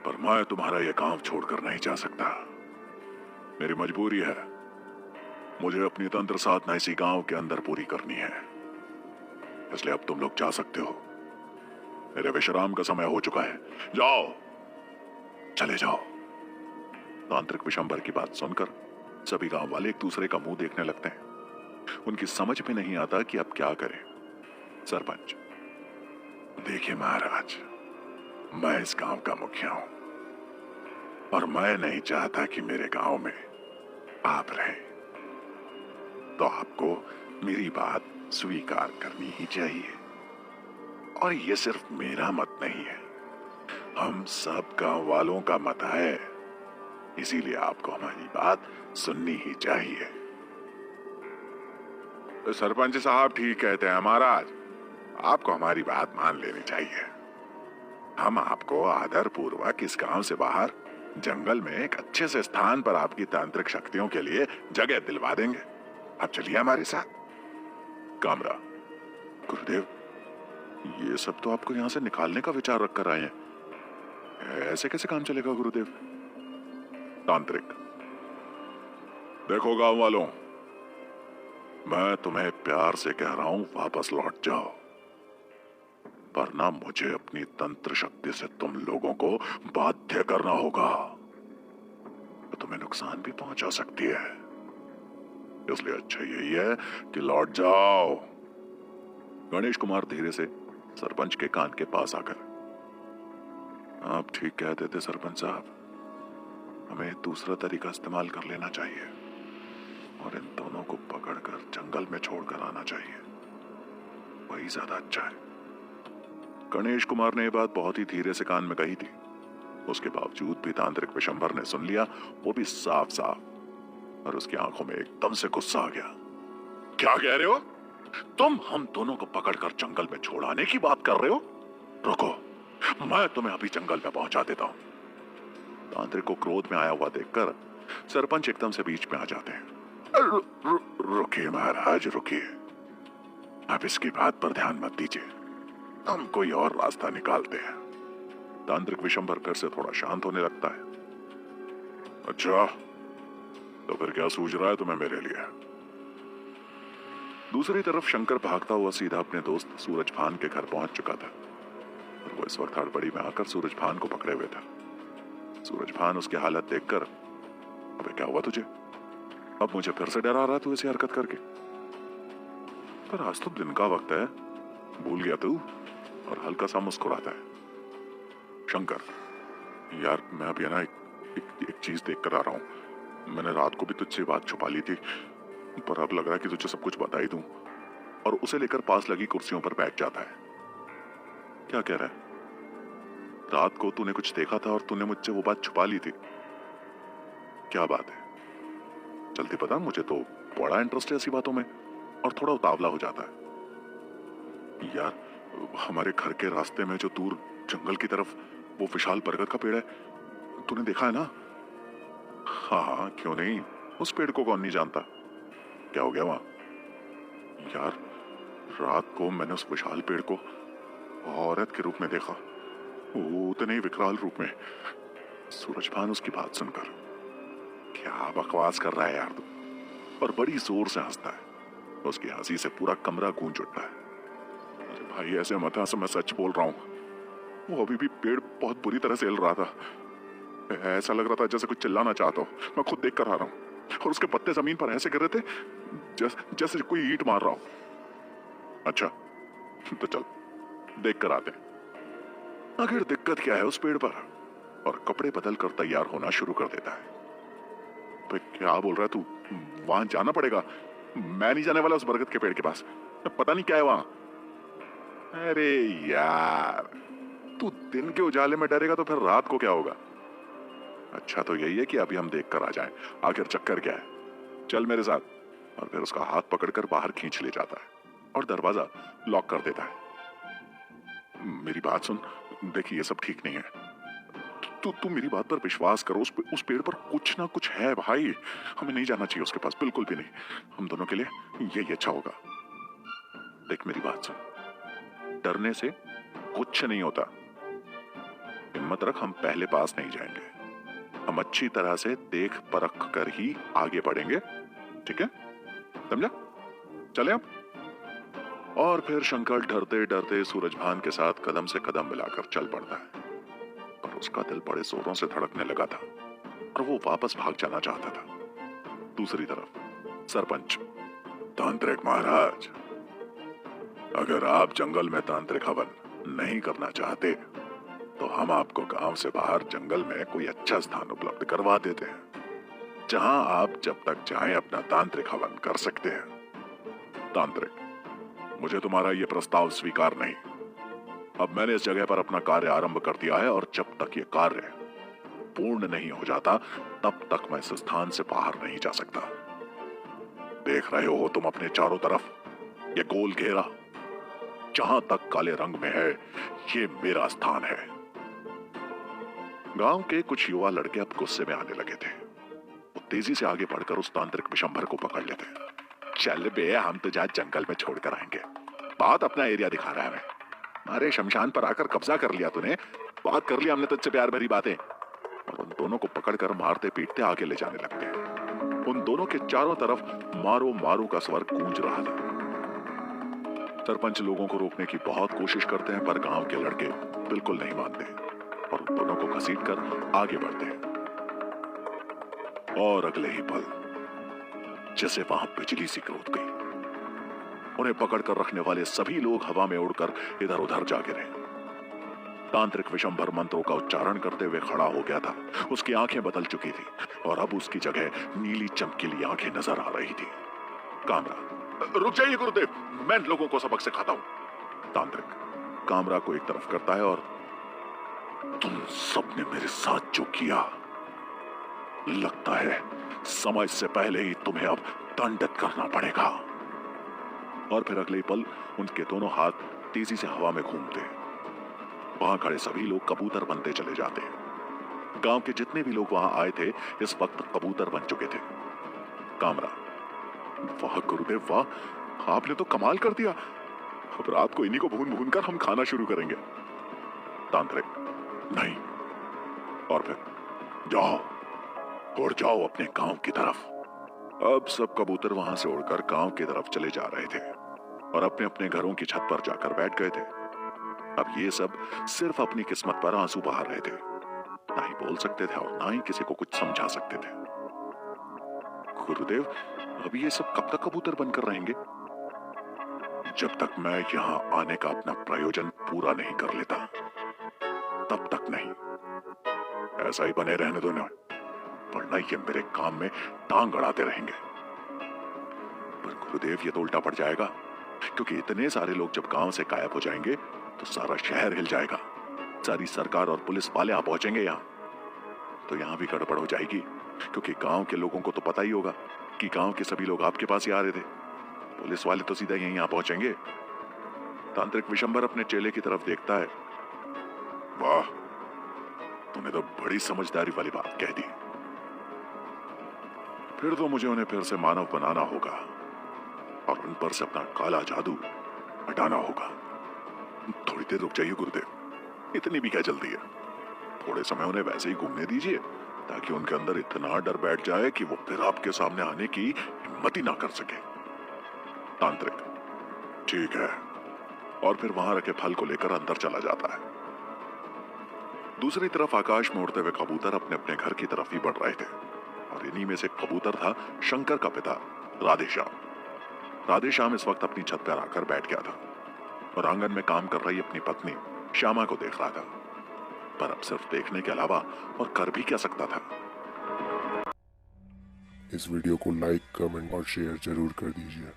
पर मैं तुम्हारा यह काम छोड़कर नहीं जा सकता। मेरी मजबूरी है। मुझे अपनी तंत्र साधना इसी गांव के अंदर पूरी करनी है, इसलिए अब तुम लोग जा सकते हो। मेरे विश्राम का समय हो चुका है। जाओ, चले जाओ। तांत्रिक विशंबर की बात सुनकर सभी गांव वाले एक दूसरे का मुंह देखने लगते हैं। उनकी समझ में नहीं आता कि अब क्या करें। सरपंच, देखिए महाराज, मैं इस गांव का मुखिया हूं और मैं नहीं चाहता कि मेरे गांव में आप रहे, तो आपको मेरी बात स्वीकार करनी ही चाहिए। और ये सिर्फ मेरा मत नहीं है, हम सब गांव वालों का मत है, इसीलिए आपको हमारी बात सुननी ही चाहिए। सरपंच साहब ठीक कहते हैं महाराज, आपको हमारी बात मान लेनी चाहिए। हम आपको आदर पूर्वक इस गांव से बाहर जंगल में एक अच्छे से स्थान पर आपकी तांत्रिक शक्तियों के लिए जगह दिलवा देंगे। आप चलिए हमारे साथ। कामरा, गुरुदेव, ये सब तो आपको यहां से निकालने का विचार रखकर आए हैं, ऐसे कैसे काम चलेगा गुरुदेव? तांत्रिक, देखो गांव वालों, मैं तुम्हें प्यार से कह रहा हूं वापस लौट जाओ, वरना मुझे अपनी तंत्र शक्ति से तुम लोगों को बाध्य करना होगा, तो तुम्हें नुकसान भी पहुंचा सकती है। इसलिए अच्छा यही है कि लौट जाओ। गणेश कुमार धीरे से सरपंच के कान के पास आकर, आप ठीक कहते थे सरपंच साहब, हमें दूसरा तरीका इस्तेमाल कर लेना चाहिए और इन दोनों को पकड़कर जंगल में छोड़कर आना चाहिए, वही ज्यादा अच्छा है। गणेश कुमार ने यह बात बहुत ही धीरे से कान में कही थी, उसके बावजूद भी तांत्रिक विशंबर ने सुन लिया, वो भी साफ साफ, और उसकी आंखों में एकदम से गुस्सा आ गया। क्या कह रहे हो तुम? हम दोनों को पकड़कर जंगल में छोड़ाने की बात कर रहे हो? रुको, मैं तुम्हें अभी जंगल में पहुंचा देता हूं। तांत्रिक को क्रोध में आया हुआ देखकर सरपंच एकदम से बीच में आ जाते हैं। रुकिए महाराज, रुकिए, आप इसकी बात पर ध्यान मत दीजिए, हम कोई और रास्ता निकालते हैं। तांत्रिक विशंबर फिर से थोड़ा शांत होने लगता है। अच्छा, तो फिर क्या सूझ रहा है तुम्हें मेरे लिए? दूसरी तरफ शंकर भागता हुआ सीधा अपने दोस्त सूरजभान के घर पहुंच चुका था और वो इस वक्त हड़बड़ी में आकर सूरजभान को पकड़े हुए था। सूरजभान उसकी हालत देखकर, अबे क्या हुआ तुझे? अब मुझे फिर से डरा रहा तू ऐसी हरकत करके? पर आज तो दिन का वक्त है, भूल गया तू? और हल्का सा मुस्कुराता है। शंकर, यार मैं अभी ना एक चीज देख कर आ रहा हूं। मैंने रात को भी तुझसे बात छुपा ली थी, पर अब लग रहा है कि तुझे सब कुछ बता ही दूं। और उसे लेकर पास लगी कुर्सियों पर बैठ जाता है। क्या कह रहा है? रात को तूने कुछ देखा था और तूने मुझसे वो बात छुपा ली थी, क्या बात है? जल्दी बता, मुझे तो बड़ा इंटरेस्ट है ऐसी बातों में और थोड़ा उतावला हो जाता है। यार, हमारे घर के रास्ते में जो दूर जंगल की तरफ वो विशाल बरगद का पेड़ है, तूने देखा है ना? हाँ हाँ, क्यों नहीं, उस पेड़ को कौन नहीं जानता। क्या हो गया वहां? यार, रात को मैंने उस विशाल पेड़ को औरत के रूप में देखा, वो उतने ही विकराल रूप में। सूरजभान उसकी बात सुनकर, क्या बकवास कर रहा है यार तू, और बड़ी जोर से हंसता है। उसकी हंसी से पूरा कमरा गूंज उठता है। अरे भाई, ऐसे मत हंस, मैं सच बोल रहा हूं। वो अभी भी पेड़ बहुत बुरी तरह से हिल रहा था, ऐसा लग रहा था जैसे कुछ चिल्लाना चाहता हो। मैं खुद देख कर आ रहा हूं, और उसके पत्ते जमीन पर ऐसे गिर रहे थे जैसे कोई ईंट मार रहा हो। अच्छा, तो चल देख कर आते हैं आखिर दिक्कत क्या है उस पेड़ पर। और कपड़े बदल कर तैयार होना शुरू कर देता है। भाई क्या बोल रहा है तू? वहां जाना पड़ेगा? मैं नहीं जाने वाला उस बरगद के पेड़ के पास, पता नहीं क्या है वहां। अरे यार, तू दिन के उजाले में डरेगा तो फिर रात को क्या होगा? अच्छा, तो यही है कि अभी हम देख कर आ जाएं आखिर चक्कर क्या है। चल मेरे साथ। और फिर उसका हाथ पकड़कर बाहर खींच ले जाता है और दरवाजा लॉक कर देता है। मेरी बात सुन, देखिए ये सब ठीक नहीं है। तू मेरी बात पर विश्वास करो, उस पेड़ पर कुछ ना कुछ है भाई। हमें नहीं जाना चाहिए उसके पास, बिल्कुल भी नहीं। हम दोनों के लिए यही अच्छा होगा। देख मेरी बात सुन, डरने से कुछ नहीं होता। हिम्मत रख, हम पहले पास नहीं जाएंगे। हम अच्छी तरह से देख परख कर ही आगे बढ़ेंगे, ठीक है? समझा? चले अब। और फिर शंकर डरते डरते सूरजभान के साथ कदम से कदम मिलाकर चल पड़ता है। पर उसका दिल बड़े जोरों से धड़कने लगा था और वो वापस भाग जाना चाहता था। दूसरी तरफ सरपंच, तांत्रिक महाराज, अगर आप जंगल में तांत्रिक हवन नहीं करना चाहते तो हम आपको गांव से बाहर जंगल में कोई अच्छा स्थान उपलब्ध करवा देते हैं, जहां आप जब तक चाहें अपना तांत्रिक हवन कर सकते हैं। तांत्रिक, मुझे तुम्हारा यह प्रस्ताव स्वीकार नहीं। अब मैंने इस जगह पर अपना कार्य आरंभ कर दिया है और जब तक ये कार्य पूर्ण नहीं हो जाता तब तक मैं इस स्थान से बाहर नहीं जा सकता। देख रहे हो तुम अपने चारों तरफ ये गोल घेरा, जहां तक काले रंग में है ये मेरा स्थान है। गांव के कुछ युवा लड़के अब गुस्से में आने लगे थे। वो तेजी से आगे बढ़कर उस तांत्रिक विशंभर को पकड़ लेते। चल बे, हम तुझे जंगल में छोड़कर आएंगे। बहुत अपना एरिया दिखा रहा है हमें। अरे शमशान पर आकर कब्जा कर लिया तूने, बात कर लिया हमने तुझसे प्यार भरी बातें। और उन दोनों को पकड़कर मारते पीटते आगे ले जाने लगते। उन दोनों के चारों तरफ मारो मारो का स्वर गूंज रहा था। सरपंच लोगों को रोकने की बहुत कोशिश करते हैं पर गांव के लड़के बिल्कुल नहीं मानते और उन दोनों को घसीटकर आगे बढ़ते हैं। और अगले ही पल जैसे वहां बिजली सी कूद गई। उन्हें पकड़कर रखने वाले सभी लोग हवा में उड़कर इधर उधर जा गिरे। तांत्रिक विशंभर मंत्रों का उच्चारण करते हुए खड़ा हो गया था। उसकी आंखें बदल चुकी थी और अब उसकी जगह नीली चमकीली आंखें नजर आ रही थी। कामरा, रुक जाइए गुरुदेव, मैं लोगों को सबक सिखाता हूं। तांत्रिक कामरा को एक तरफ करता है और तुम सबने मेरे साथ जो किया, लगता है समय से पहले ही तुम्हें अब दंडित करना पड़ेगा। और फिर अगले पल उनके दोनों हाथ तेजी से हवा में घूमते। वहां खड़े सभी लोग कबूतर बनते चले जाते। गांव के जितने भी लोग वहां आए थे इस वक्त कबूतर बन चुके थे। कामरा, वाह गुरुदेव वाह, आपने तो कमाल कर दिया। अब रात को इन्हीं को भून भून कर हम खाना शुरू करेंगे। तांत्रिक, नहीं। और फिर जाओ, उड़ जाओ अपने गांव की तरफ। अब सब कबूतर वहां से उड़कर गांव की तरफ चले जा रहे थे और अपने अपने घरों की छत पर जाकर बैठ गए थे। अब ये सब सिर्फ अपनी किस्मत पर आंसू बहा रहे थे। ना ही बोल सकते थे और ना ही किसी को कुछ समझा सकते थे। गुरुदेव, अब ये सब कब तक कबूतर बनकर रहेंगे? जब तक मैं यहां आने का अपना प्रयोजन पूरा नहीं कर लेता तब तक नहीं। ऐसा ही बने रहने दो ना, वरना ये मेरे काम में टांग अड़ाते रहेंगे। पर गुरुदेव, ये तो उल्टा पड़ जाएगा, क्योंकि इतने सारे लोग जब गांव से गायब हो जाएंगे तो सारा शहर हिल जाएगा। सारी सरकार और पुलिस वाले आ पहुंचेंगे यहाँ, तो यहाँ भी गड़बड़ हो जाएगी, क्योंकि गांव के लोगों को तो पता ही होगा कि गांव के सभी लोग आपके पास ही आ रहे थे। पुलिस वाले तो सीधा यहीं आ पहुंचेंगे। तांत्रिक विशंभर अपने चेले की तरफ देखता है। वाह, तूने तो बड़ी समझदारी वाली बात कह दी। फिर तो मुझे उन्हें फिर से मानव बनाना होगा और उन पर से अपना काला जादू हटाना होगा। थोड़ी देर रुक जाइए गुरुदेव, इतनी भी क्या जल्दी है। थोड़े समय उन्हें वैसे ही घूमने दीजिए ताकि उनके अंदर इतना डर बैठ जाए कि वो फिर आपके सामने आने की हिम्मत ही ना कर सके। तांत्रिक, ठीक है। और फिर वहां रखे फल को लेकर अंदर चला जाता है। दूसरी तरफ आकाश में उड़ते हुए कबूतर अपने अपने घर की तरफ ही बढ़ रहे थे और इन्हीं में से कबूतर था शंकर का पिता राधेश्याम। राधेश्याम इस वक्त अपनी छत पर आकर बैठ गया था और आंगन में काम कर रही अपनी पत्नी श्यामा को देख रहा था। पर अब सिर्फ देखने के अलावा और कर भी क्या सकता था। इस वीडियो को लाइक, कमेंट और शेयर जरूर कर दीजिए।